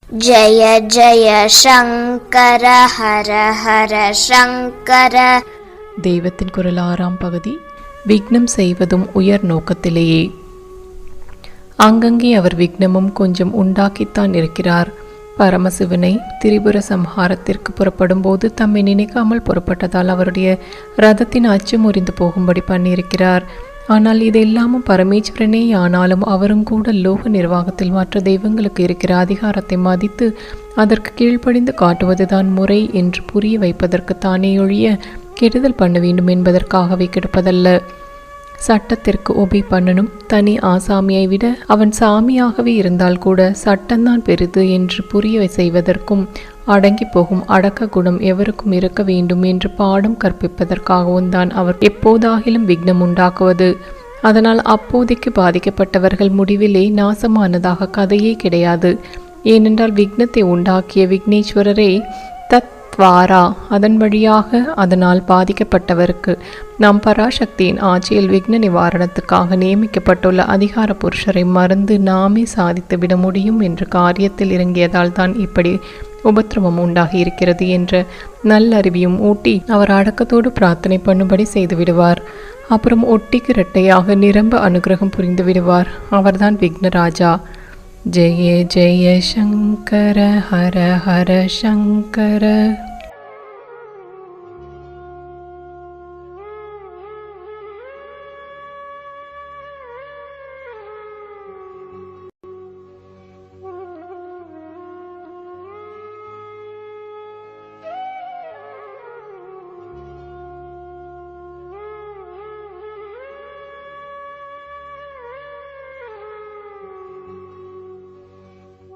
ஜய ஜய சங்கர ஹர ஹர சங்கர. தெய்வத்தின் குரல் 6ஆம் பகுதி. விக்னம் செய்வதும் உயர் நோக்கத்திலேயே. அங்கங்கே அவர் விக்னமும் கொஞ்சம் உண்டாக்கித்தான் இருக்கிறார். பரமசிவனை திரிபுர சம்ஹாரத்திற்கு புறப்படும் போது தம்மை நினைக்காமல் புறப்பட்டதால் அவருடைய ரதத்தின் அச்சு முறிந்து போகும்படி பண்ணியிருக்கிறார். ஆனால் இதெல்லாமும் பரமேஸ்வரனே ஆனாலும் அவரும் கூட லோக நிர்வாகத்தில் மற்ற தெய்வங்களுக்கு இருக்கிற அதிகாரத்தை மதித்து அதற்கு கீழ்ப்படிந்து காட்டுவதுதான் முறை என்று புரிய வைப்பதற்கு தானே ஒழிய கெடுதல் பண்ண வேண்டும் என்பதற்காகவே கிடப்பதல்ல. சட்டத்திற்கு ஒபி பண்ணனும். தனி ஆசாமியை விட அவன் சாமியாகவே இருந்தால் கூட சட்டம்தான் பெரிது என்று புரிய செய்வதற்கும் அடங்கி போகும் அடக்க குணம் எவருக்கும் இருக்க வேண்டும் என்று பாடம் கற்பிப்பதற்காகவும் தான் அவர் எப்போதாகிலும் விக்னம் உண்டாக்குவது. அதனால் அப்போதைக்கு பாதிக்கப்பட்டவர்கள் முடிவிலே நாசமானதாக கதையே கிடையாது. ஏனென்றால் விக்னத்தை உண்டாக்கிய விக்னேஸ்வரரே தத்வாரா, அதன் வழியாக அதனால் பாதிக்கப்பட்டவருக்கு நாம் பராசக்தியின் ஆட்சியில் விக்ன நிவாரணத்துக்காக நியமிக்கப்பட்டுள்ள அதிகார புருஷரை மறந்து நாமே சாதித்து விட முடியும் என்ற காரியத்தில் இறங்கியதால் தான் இப்படி உபத்திரவம் உண்டாகி இருக்கிறது என்ற நல்லறிவியும் ஊட்டி அவர் அடக்கத்தோடு பிரார்த்தனை பண்ணும்படி செய்து விடுவார். அப்புறம் ஒட்டிக்கு இரட்டையாக நிரம்ப அனுகிரகம் புரிந்து விடுவார். அவர்தான் விக்னராஜா. ஜெய ஜெய சங்கர ஹர ஹர சங்கர.